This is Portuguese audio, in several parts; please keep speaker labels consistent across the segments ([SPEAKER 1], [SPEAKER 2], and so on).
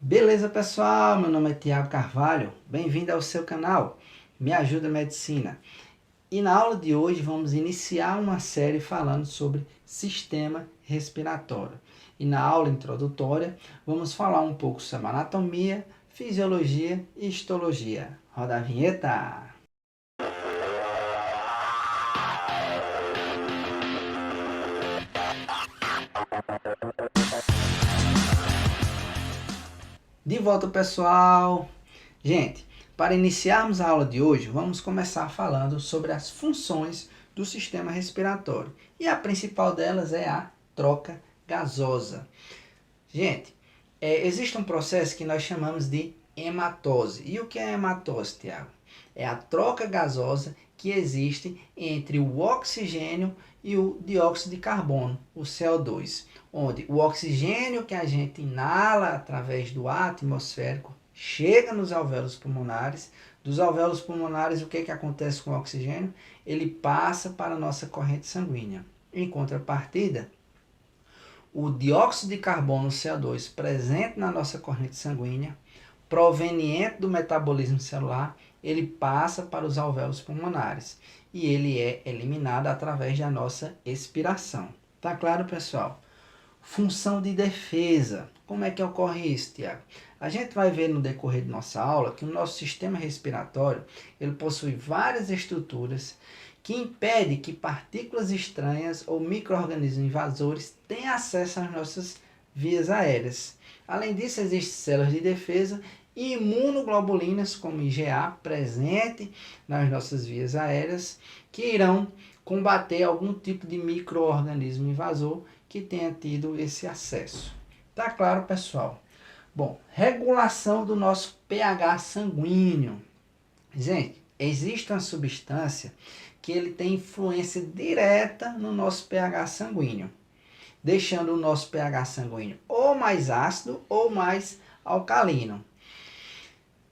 [SPEAKER 1] Beleza, pessoal? Meu nome é Tiago Carvalho. Bem-vindo ao seu canal Me Ajuda Medicina. E na aula de hoje vamos iniciar uma série falando sobre sistema respiratório. E na aula introdutória vamos falar um pouco sobre anatomia, fisiologia e histologia. Roda a vinheta! De volta, pessoal! Gente, para iniciarmos a aula de hoje, vamos começar falando sobre as funções do sistema respiratório. E a principal delas é a troca gasosa. Gente, existe um processo que nós chamamos de hematose. E o que é hematose, Tiago? É a troca gasosa que existe entre o oxigênio e o dióxido de carbono, o CO2, onde o oxigênio que a gente inala através do ar atmosférico chega nos alvéolos pulmonares. Dos alvéolos pulmonares, o que acontece com o oxigênio? Ele passa para a nossa corrente sanguínea. Em contrapartida, o dióxido de carbono, CO2, presente na nossa corrente sanguínea, proveniente do metabolismo celular, ele passa para os alvéolos pulmonares e ele é eliminado através da nossa expiração. Tá claro, pessoal? Função de defesa. Como é que ocorre isso, Tiago? A gente vai ver no decorrer de nossa aula que o nosso sistema respiratório ele possui várias estruturas que impedem que partículas estranhas ou micro-organismos invasores tenham acesso às nossas vias aéreas. Além disso, existem células de defesa e imunoglobulinas, como IgA, presente nas nossas vias aéreas, que irão combater algum tipo de micro-organismo invasor que tenha tido esse acesso. Tá claro, pessoal? Bom, regulação do nosso pH sanguíneo. Gente, existe uma substância que ele tem influência direta no nosso pH sanguíneo, deixando o nosso pH sanguíneo ou mais ácido ou mais alcalino.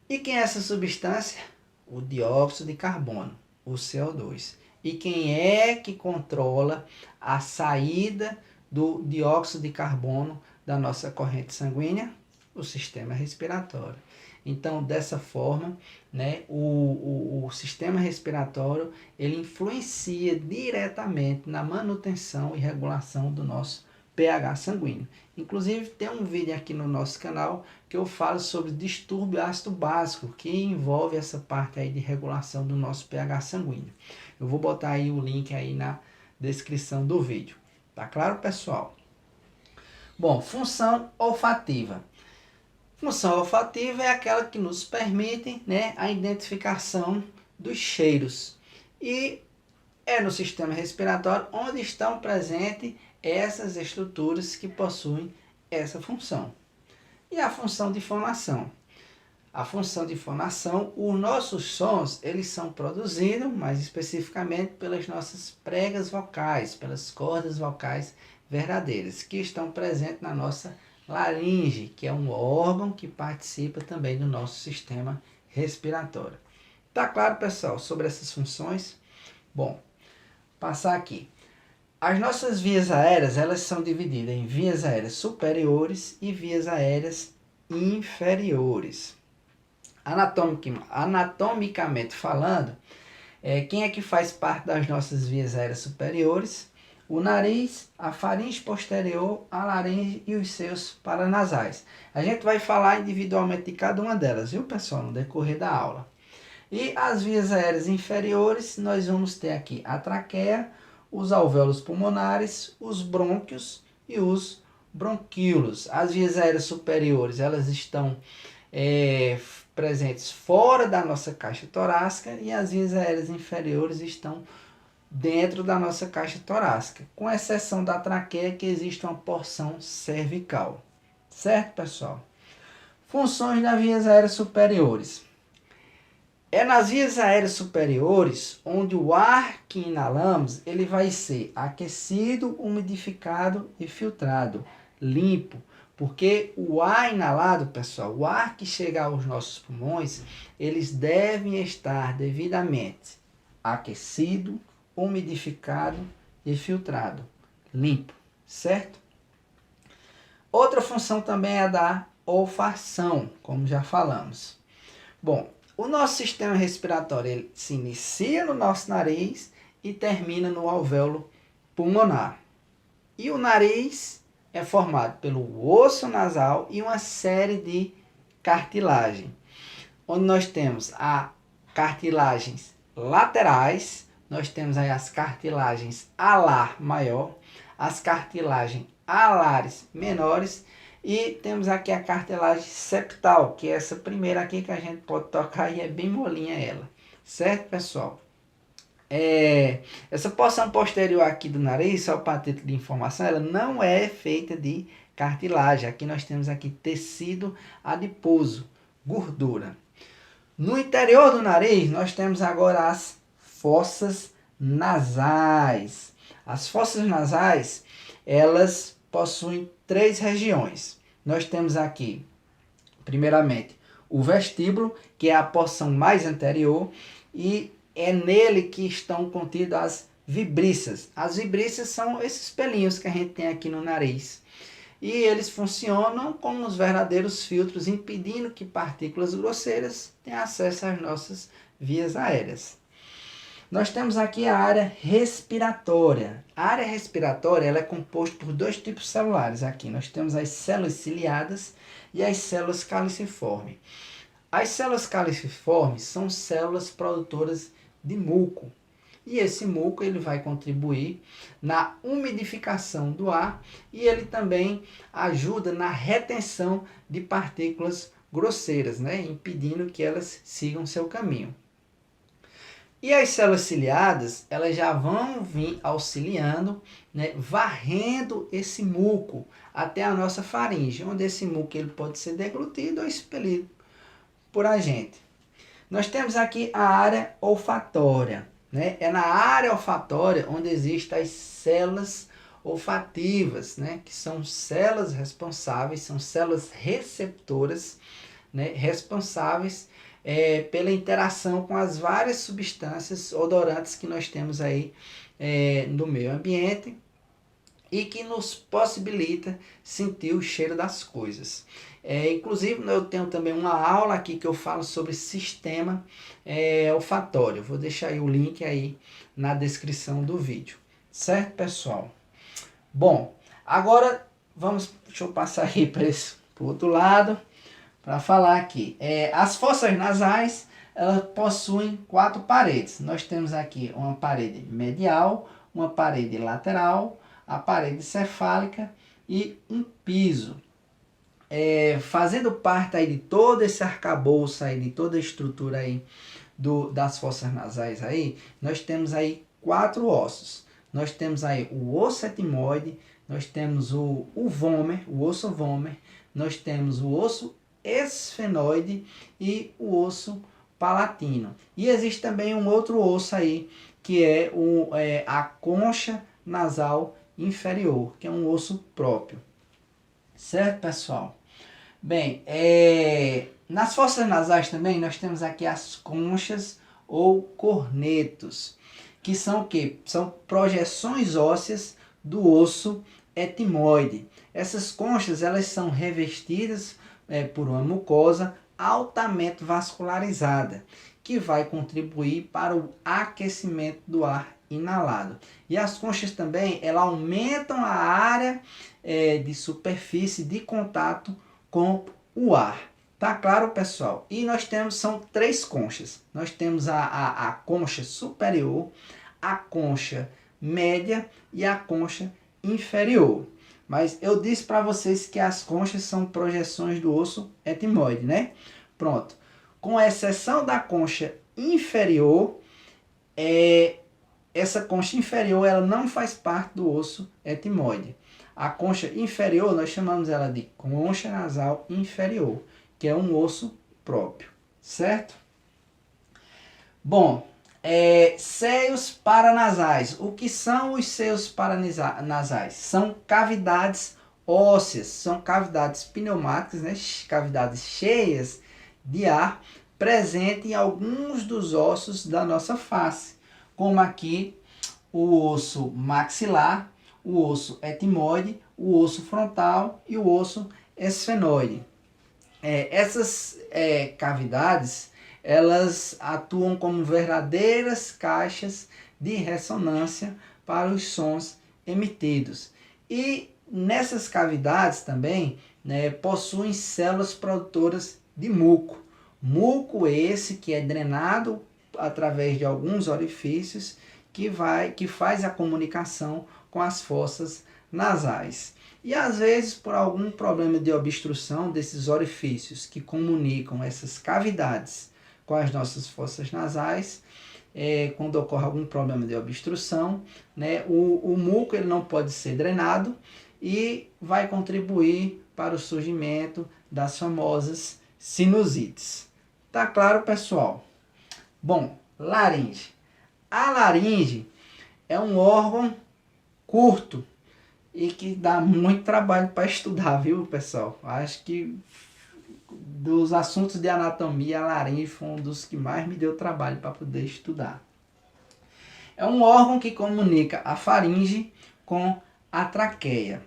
[SPEAKER 1] E quem é essa substância? O dióxido de carbono, o CO2. E quem é que controla a saída do dióxido de carbono da nossa corrente sanguínea? O sistema respiratório. Então, dessa forma, né, o sistema respiratório ele influencia diretamente na manutenção e regulação do nosso pH sanguíneo. Inclusive, tem um vídeo aqui no nosso canal que eu falo sobre distúrbio ácido básico, que envolve essa parte aí de regulação do nosso pH sanguíneo. Eu vou botar aí o link aí na descrição do vídeo. Tá claro, pessoal? Bom, função olfativa. Função olfativa é aquela que nos permite, né, a identificação dos cheiros. E é no sistema respiratório onde estão presentes essas estruturas que possuem essa função. E a função de fonação. A função de fonação, os nossos sons, eles são produzidos, mais especificamente, pelas nossas pregas vocais, pelas cordas vocais verdadeiras, que estão presentes na nossa laringe, que é um órgão que participa também do nosso sistema respiratório. Tá claro, pessoal, sobre essas funções? Bom, passar aqui. As nossas vias aéreas, elas são divididas em vias aéreas superiores e vias aéreas inferiores. Anatomicamente falando, quem é que faz parte das nossas vias aéreas superiores? O nariz, a faringe posterior, a laringe e os seios paranasais. A gente vai falar individualmente de cada uma delas, viu, pessoal, no decorrer da aula. E as vias aéreas inferiores, nós vamos ter aqui a traqueia, os alvéolos pulmonares, os brônquios e os bronquíolos. As vias aéreas superiores, elas estão presentes fora da nossa caixa torácica e as vias aéreas inferiores estão dentro da nossa caixa torácica, com exceção da traqueia, que existe uma porção cervical. Certo, pessoal? Funções das vias aéreas superiores. É nas vias aéreas superiores onde o ar que inalamos ele vai ser aquecido, umidificado e filtrado, limpo. Porque o ar inalado, pessoal, o ar que chega aos nossos pulmões, eles devem estar devidamente aquecido, umidificado e filtrado, limpo, certo? Outra função também é a da olfação, como já falamos. Bom, o nosso sistema respiratório ele se inicia no nosso nariz e termina no alvéolo pulmonar. E o nariz é formado pelo osso nasal e uma série de cartilagem, onde nós temos as cartilagens laterais, nós temos aí as cartilagens alar maior, as cartilagens alares menores e temos aqui a cartilagem septal, que é essa primeira aqui que a gente pode tocar e é bem molinha ela, certo, pessoal? Essa porção posterior aqui do nariz, só para título de informação, ela não é feita de cartilagem. Aqui nós temos aqui tecido adiposo, gordura. No interior do nariz, nós temos agora as fossas nasais. As fossas nasais, elas possuem 3 regiões. Nós temos aqui, primeiramente, o vestíbulo, que é a porção mais anterior, e é nele que estão contidas as vibríceas. As vibríceas são esses pelinhos que a gente tem aqui no nariz. E eles funcionam como os verdadeiros filtros, impedindo que partículas grosseiras tenham acesso às nossas vias aéreas. Nós temos aqui a área respiratória. A área respiratória ela é composta por 2 tipos celulares. Aqui nós temos as células ciliadas e as células caliciformes. As células caliciformes são células produtoras de muco. E esse muco ele vai contribuir na umidificação do ar e ele também ajuda na retenção de partículas grosseiras, né? Impedindo que elas sigam seu caminho. E as células ciliadas, elas já vão vir auxiliando, né? Varrendo esse muco até a nossa faringe, onde esse muco ele pode ser deglutido ou expelido por a gente. Nós temos aqui a área olfatória, né? É na área olfatória onde existem as células olfativas, né? Que são células responsáveis, são células receptoras, né? Responsáveis pela interação com as várias substâncias odorantes que nós temos aí no meio ambiente e que nos possibilita sentir o cheiro das coisas. Inclusive, eu tenho também uma aula aqui que eu falo sobre sistema olfatório. Vou deixar aí o link aí na descrição do vídeo. Certo, pessoal? Bom, agora deixa eu passar aí para o outro lado para falar aqui. As fossas nasais, elas possuem 4 paredes. Nós temos aqui uma parede medial, uma parede lateral, a parede cefálica e um piso. Fazendo parte aí de todo esse arcabouço aí, de toda a estrutura aí das fossas nasais aí, nós temos aí 4 ossos. Nós temos aí o osso etimoide, nós temos o vômer, o osso vômer, nós temos o osso esfenoide e o osso palatino. E existe também um outro osso aí, que é a concha nasal inferior, que é um osso próprio. Certo, pessoal? Bem, nas fossas nasais também nós temos aqui as conchas ou cornetos, que são o quê? São projeções ósseas do osso etimoide. Essas conchas elas são revestidas por uma mucosa altamente vascularizada, que vai contribuir para o aquecimento do ar inalado. E as conchas também, elas aumentam a área de superfície de contato com o ar. Tá claro, pessoal? E nós são 3 conchas. Nós temos a concha superior, a concha média e a concha inferior. Mas eu disse para vocês que as conchas são projeções do osso etimoide, né? Pronto. Com exceção da concha inferior, essa concha inferior ela não faz parte do osso etimoide. A concha inferior nós chamamos ela de concha nasal inferior, que é um osso próprio, certo? Bom, seios paranasais. O que são os seios paranasais? São cavidades ósseas, são cavidades pneumáticas, né? Cavidades cheias de ar presente em alguns dos ossos da nossa face, como aqui o osso maxilar, o osso etimoide, o osso frontal e o osso esfenoide. Essas cavidades, elas atuam como verdadeiras caixas de ressonância para os sons emitidos. E nessas cavidades também, né, possuem células produtoras de muco. Muco esse que é drenado através de alguns orifícios que faz a comunicação com as fossas nasais. E às vezes, por algum problema de obstrução desses orifícios que comunicam essas cavidades com as nossas fossas nasais, quando ocorre algum problema de obstrução, né, o muco ele não pode ser drenado e vai contribuir para o surgimento das famosas sinusites. Tá claro, pessoal? Bom, laringe. A laringe é um órgão curto e que dá muito trabalho para estudar, viu, pessoal? Acho que dos assuntos de anatomia, a laringe foi um dos que mais me deu trabalho para poder estudar. É um órgão que comunica a faringe com a traqueia.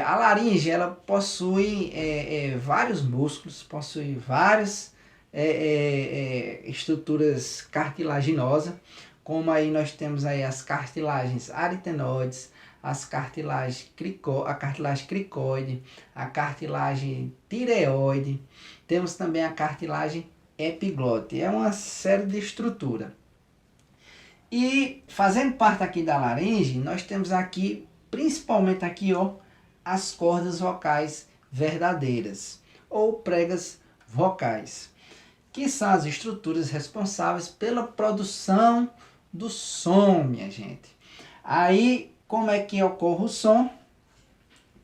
[SPEAKER 1] A laringe ela possui vários músculos, possui várias estruturas cartilaginosas, como aí nós temos aí as cartilagens aritenoides, a cartilagem cricoide, a cartilagem tireoide, temos também a cartilagem epiglote. É uma série de estrutura. E fazendo parte aqui da laringe, nós temos aqui, principalmente aqui, ó, as cordas vocais verdadeiras, ou pregas vocais, que são as estruturas responsáveis pela produção do som, minha gente. Aí, como é que ocorre o som?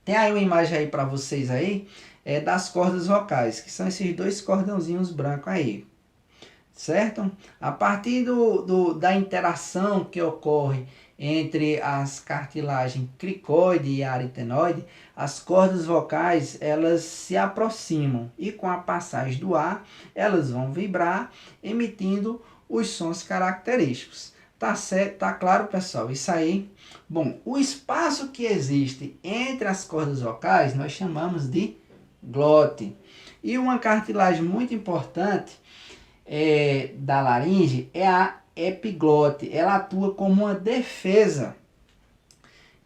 [SPEAKER 1] Tem aí uma imagem aí para vocês aí, das cordas vocais, que são esses dois cordãozinhos brancos aí, certo? A partir da interação que ocorre entre as cartilagens cricoide e aritenoide, as cordas vocais elas se aproximam e com a passagem do ar elas vão vibrar, emitindo os sons característicos. Tá certo? Tá claro, pessoal? Isso aí. Bom, o espaço que existe entre as cordas vocais nós chamamos de glote. E uma cartilagem muito importante da laringe é a epiglote. Ela atua como uma defesa,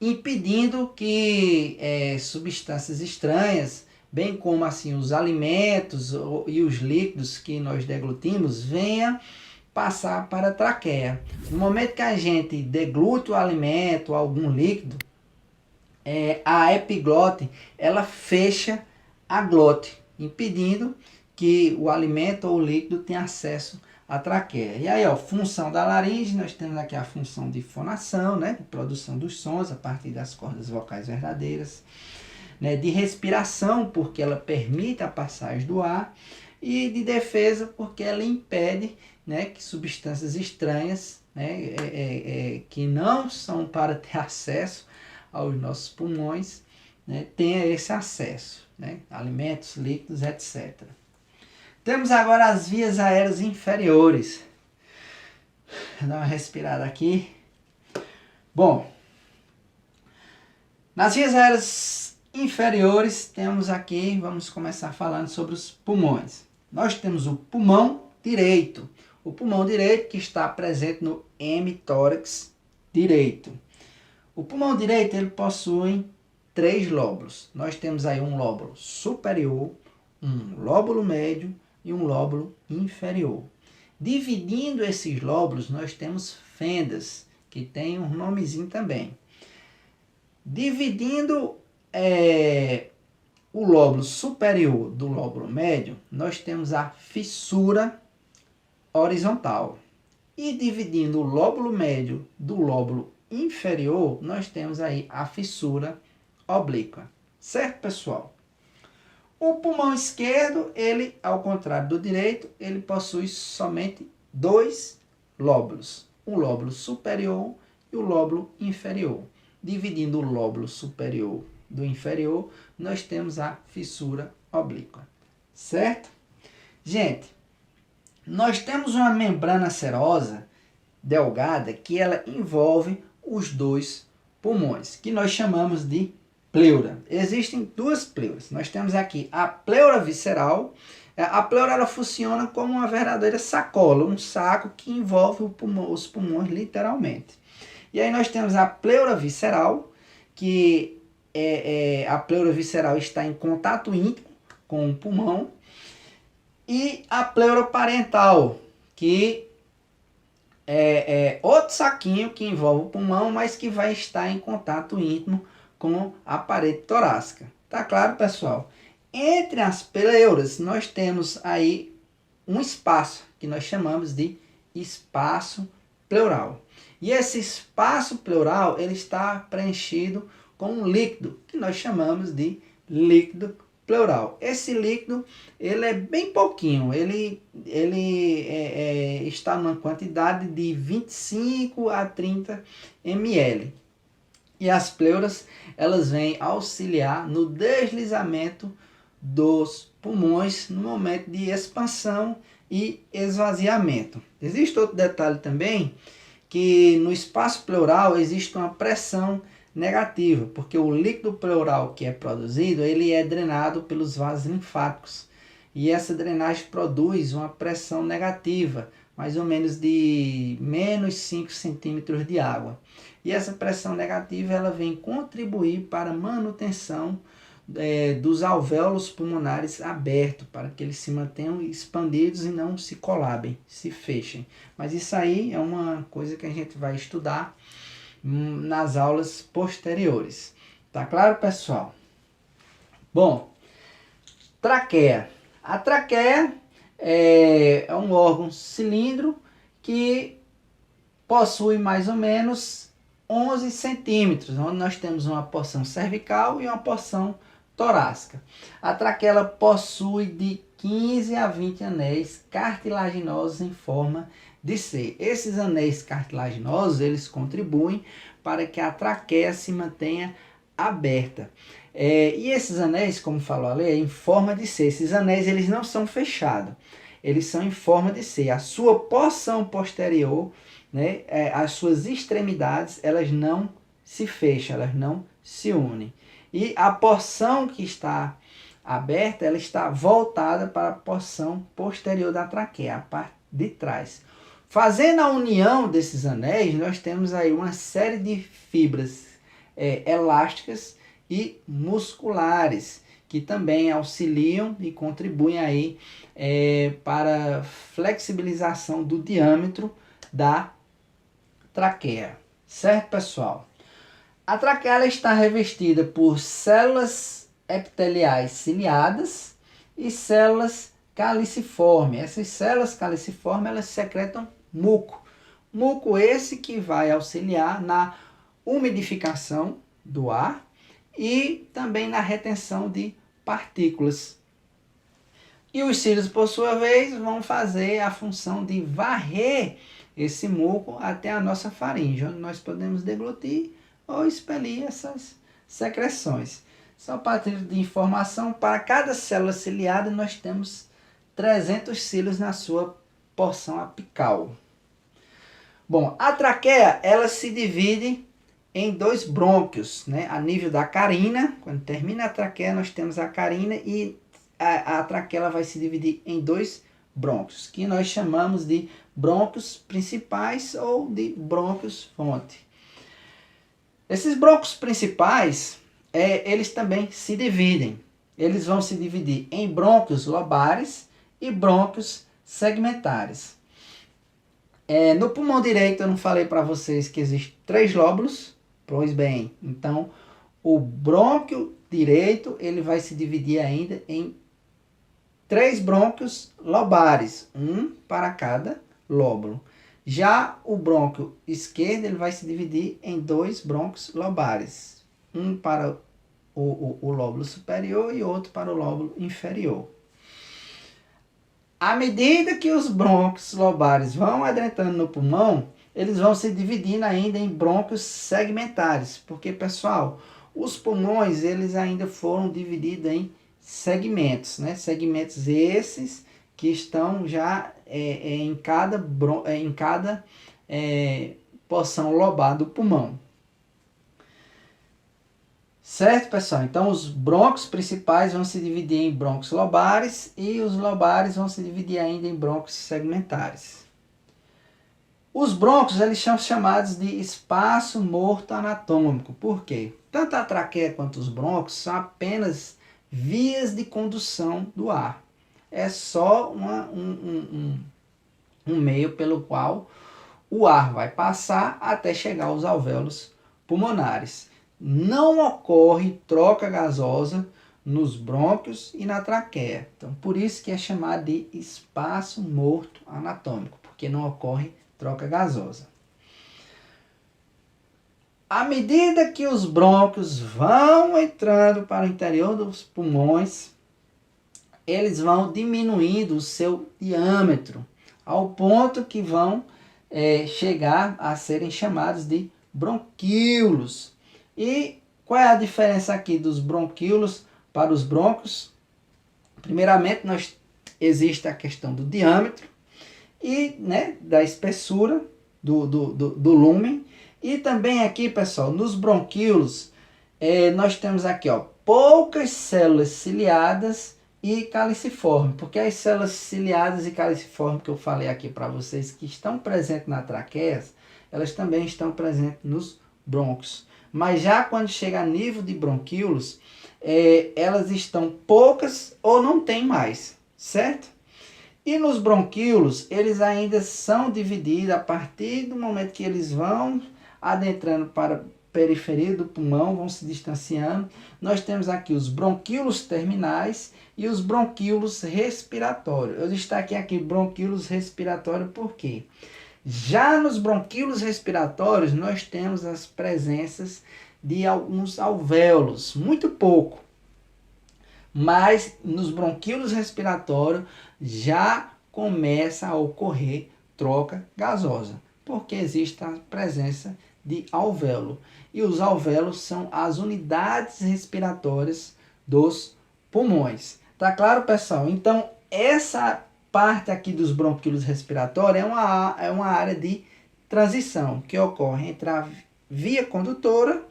[SPEAKER 1] impedindo que substâncias estranhas, bem como assim os alimentos e os líquidos que nós deglutimos, venham passar para a traqueia. No momento que a gente deglute o alimento, algum líquido, a epiglote ela fecha a glote, impedindo que o alimento ou o líquido tenha acesso à traqueia. E aí, ó, função da laringe, nós temos aqui a função de fonação, né, de produção dos sons a partir das cordas vocais verdadeiras, né, de respiração, porque ela permite a passagem do ar, e de defesa, porque ela impede, né, que substâncias estranhas, né, que não são para ter acesso aos nossos pulmões, né, tenha esse acesso, né, alimentos, líquidos, etc. Temos agora as vias aéreas inferiores. Vou dar uma respirada aqui. Bom, nas vias aéreas inferiores temos aqui, vamos começar falando sobre os pulmões. Nós temos o pulmão direito. O pulmão direito que está presente no hemitórax direito. O pulmão direito ele possui 3 lóbulos. Nós temos aí um lóbulo superior, um lóbulo médio e um lóbulo inferior. Dividindo esses lóbulos, nós temos fendas, que tem um nomezinho também. Dividindo o lóbulo superior do lóbulo médio, nós temos a fissura horizontal. E dividindo o lóbulo médio do lóbulo inferior, nós temos aí a fissura oblíqua. Certo, pessoal? O pulmão esquerdo, ele, ao contrário do direito, ele possui somente 2 lóbulos. O lóbulo superior e o lóbulo inferior. Dividindo o lóbulo superior do inferior, nós temos a fissura oblíqua. Certo? Gente, nós temos uma membrana serosa delgada que ela envolve os 2 pulmões, que nós chamamos de pleura. Existem duas pleuras. Nós temos aqui a pleura visceral. A pleura ela funciona como uma verdadeira sacola, um saco que envolve os pulmões literalmente. E aí nós temos a pleura visceral, que a pleura visceral está em contato íntimo com o pulmão, e a pleura parental, que é outro saquinho que envolve o pulmão, mas que vai estar em contato íntimo com a parede torácica. Tá claro, pessoal? Entre as pleuras, nós temos aí um espaço que nós chamamos de espaço pleural. E esse espaço pleural ele está preenchido com um líquido que nós chamamos de líquido pleural. Esse líquido ele é bem pouquinho, ele está numa quantidade de 25 a 30 ml. E as pleuras elas vêm auxiliar no deslizamento dos pulmões no momento de expansão e esvaziamento. Existe outro detalhe também, que no espaço pleural existe uma pressão negativa, porque o líquido pleural que é produzido, ele é drenado pelos vasos linfáticos. E essa drenagem produz uma pressão negativa, mais ou menos de menos 5 centímetros de água. E essa pressão negativa ela vem contribuir para a manutenção dos alvéolos pulmonares abertos, para que eles se mantenham expandidos e não se colabem, se fechem. Mas isso aí é uma coisa que a gente vai estudar nas aulas posteriores. Tá claro, pessoal? Bom, traqueia. A traqueia é um órgão cilindro que possui mais ou menos 11 centímetros, onde nós temos uma porção cervical e uma porção torácica. A traqueia possui de 15 a 20 anéis cartilaginosos em forma de C. Esses anéis cartilaginosos, eles contribuem para que a traqueia se mantenha aberta. E esses anéis, como falou a lei, é em forma de C. Esses anéis eles não são fechados, eles são em forma de C. A sua porção posterior, né, as suas extremidades, elas não se fecham, elas não se unem. E a porção que está aberta, ela está voltada para a porção posterior da traqueia, a parte de trás. Fazendo a união desses anéis, nós temos aí uma série de fibras elásticas e musculares, que também auxiliam e contribuem aí para a flexibilização do diâmetro da traqueia. Certo, pessoal? A traqueia ela está revestida por células epiteliais ciliadas e células caliciformes. Essas células caliciformes elas secretam muco. Muco esse que vai auxiliar na umidificação do ar e também na retenção de partículas. E os cílios, por sua vez, vão fazer a função de varrer esse muco até a nossa faringe, onde nós podemos deglutir ou expelir essas secreções. Só para título de informação, para cada célula ciliada nós temos 300 cílios na sua porção apical. Bom, a traqueia ela se divide em dois brônquios, né? A nível da carina, quando termina a traqueia nós temos a carina e a traqueia ela vai se dividir em dois brônquios, que nós chamamos de brônquios principais ou de brônquios fonte. Esses brônquios principais, eles também se dividem. Eles vão se dividir em brônquios lobares e brônquios segmentares. No pulmão direito eu não falei para vocês que existem 3 lóbulos? Pois bem, então o brônquio direito ele vai se dividir ainda em 3 brônquios lobares, um para cada lóbulo. Já o brônquio esquerdo ele vai se dividir em 2 brônquios lobares, um para o lóbulo superior e outro para o lóbulo inferior. À medida que os brônquios lobares vão adentrando no pulmão, eles vão se dividindo ainda em brônquios segmentares, porque, pessoal, os pulmões eles ainda foram divididos em segmentos, né? Segmentos esses que estão já em cada porção lobar do pulmão. Certo, pessoal? Então, os brônquios principais vão se dividir em brônquios lobares e os lobares vão se dividir ainda em brônquios segmentares. Os brônquios, eles são chamados de espaço morto anatômico. Por quê? Tanto a traqueia quanto os brônquios são apenas vias de condução do ar. É só um meio pelo qual o ar vai passar até chegar aos alvéolos pulmonares. Não ocorre troca gasosa nos brônquios e na traqueia. Então, por isso que é chamado de espaço morto anatômico, porque não ocorre troca gasosa. À medida que os brônquios vão entrando para o interior dos pulmões, eles vão diminuindo o seu diâmetro, ao ponto que vão chegar a serem chamados de bronquíolos. E qual é a diferença aqui dos bronquíolos para os brônquios? Primeiramente, existe a questão do diâmetro e da espessura do lúmen. E também aqui, pessoal, nos bronquíolos, nós temos aqui poucas células ciliadas e caliciforme, porque as células ciliadas e caliciforme que eu falei aqui para vocês, que estão presentes na traqueia, elas também estão presentes nos brônquios. Mas já quando chega a nível de bronquíolos, elas estão poucas ou não tem mais, certo? E nos bronquíolos, eles ainda são divididos a partir do momento que eles vão adentrando para a periferia do pulmão, vão se distanciando. Nós temos aqui os bronquíolos terminais e os bronquíolos respiratórios. Eu destaquei aqui bronquíolos respiratórios por quê? Já nos bronquíolos respiratórios, nós temos as presenças de alguns alvéolos, muito pouco. Mas nos bronquíolos respiratórios já começa a ocorrer troca gasosa, porque existe a presença de alvéolo. E os alvéolos são as unidades respiratórias dos pulmões. Tá claro, pessoal? Então, essa parte aqui dos bronquíolos respiratórios é uma área de transição que ocorre entre a via condutora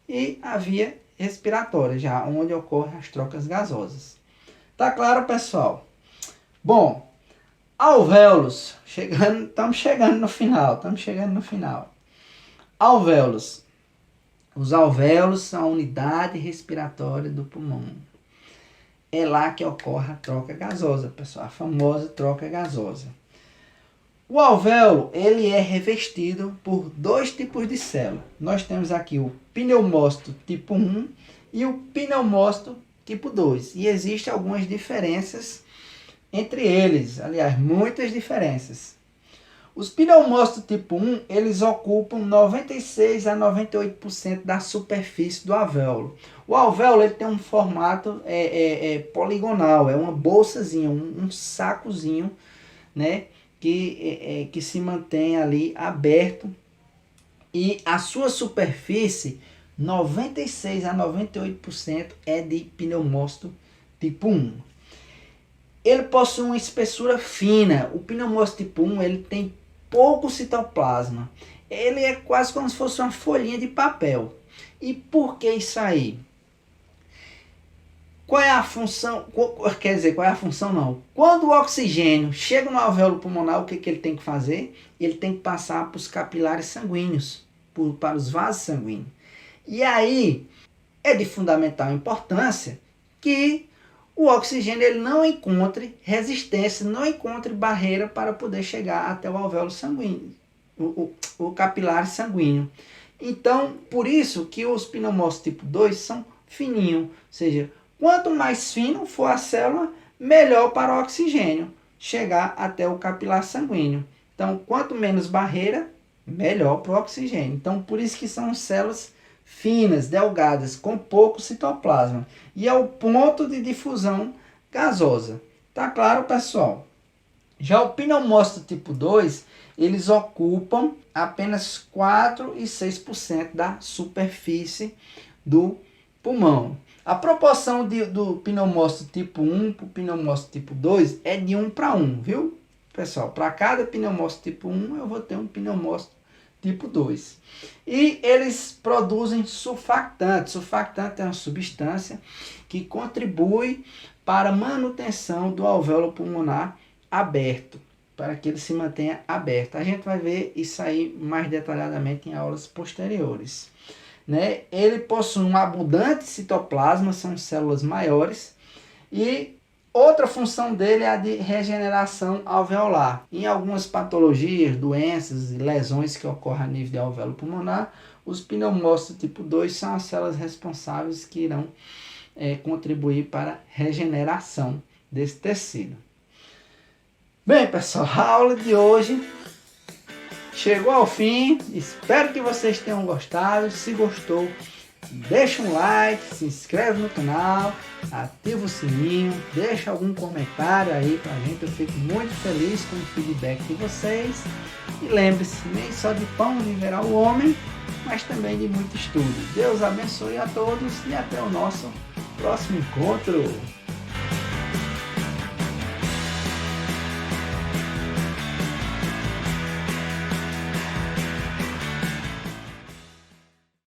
[SPEAKER 1] e a via respiratória, já onde ocorrem as trocas gasosas. Tá claro, pessoal? Bom, alvéolos, estamos chegando no final. Alvéolos. Os alvéolos são a unidade respiratória do pulmão. É lá que ocorre a troca gasosa, pessoal, a famosa troca gasosa. O alvéolo, ele é revestido por dois tipos de célula. Nós temos aqui o pneumócito tipo 1 e o pneumócito tipo 2. E existem algumas diferenças entre eles, aliás, muitas diferenças. Os pneumócitos tipo 1, eles ocupam 96 a 98% da superfície do alvéolo. O alvéolo ele tem um formato poligonal, é uma bolsazinha, um sacozinho, né, que se mantém ali aberto. E a sua superfície, 96 a 98% é de pneumócito tipo 1. Ele possui uma espessura fina. O pneumócito tipo 1 ele tem pouco citoplasma. Ele é quase como se fosse uma folhinha de papel. E por que isso aí? Qual é a função? Quer dizer, qual é a função não? Quando o oxigênio chega no alvéolo pulmonar, o que ele tem que fazer? Ele tem que passar para os capilares sanguíneos, para os vasos sanguíneos. E aí é de fundamental importância que o oxigênio ele não encontre resistência, não encontre barreira para poder chegar até o alvéolo sanguíneo, o capilar sanguíneo. Então, por isso que os pneumócitos tipo 2 são fininhos, ou seja, quanto mais fino for a célula, melhor para o oxigênio chegar até o capilar sanguíneo. Então, quanto menos barreira, melhor para o oxigênio. Então, por isso que são células finas, delgadas, com pouco citoplasma. E é o ponto de difusão gasosa. Tá claro, pessoal? Já o pneumócito tipo 2, eles ocupam apenas 4 e 6% da superfície do pulmão. A proporção do pneumócito tipo 1 para o pneumócito tipo 2 é de 1 para 1, viu? Pessoal, para cada pneumócito tipo 1, eu vou ter um pneumócito tipo 2. E eles produzem surfactante. Surfactante é uma substância que contribui para a manutenção do alvéolo pulmonar aberto, para que ele se mantenha aberto. A gente vai ver isso aí mais detalhadamente em aulas posteriores. Né? Ele possui um abundante citoplasma, são células maiores, e outra função dele é a de regeneração alveolar. Em algumas patologias, doenças e lesões que ocorrem a nível de alvéolo pulmonar, os pneumócitos tipo 2 são as células responsáveis que irão contribuir para a regeneração desse tecido. Bem, pessoal, a aula de hoje chegou ao fim. Espero que vocês tenham gostado. Se gostou, deixa um like, se inscreve no canal, ativa o sininho, deixa algum comentário aí pra gente. Eu fico muito feliz com o feedback de vocês. E lembre-se, nem só de pão viverá o homem, mas também de muito estudo. Deus abençoe a todos e até o nosso próximo encontro.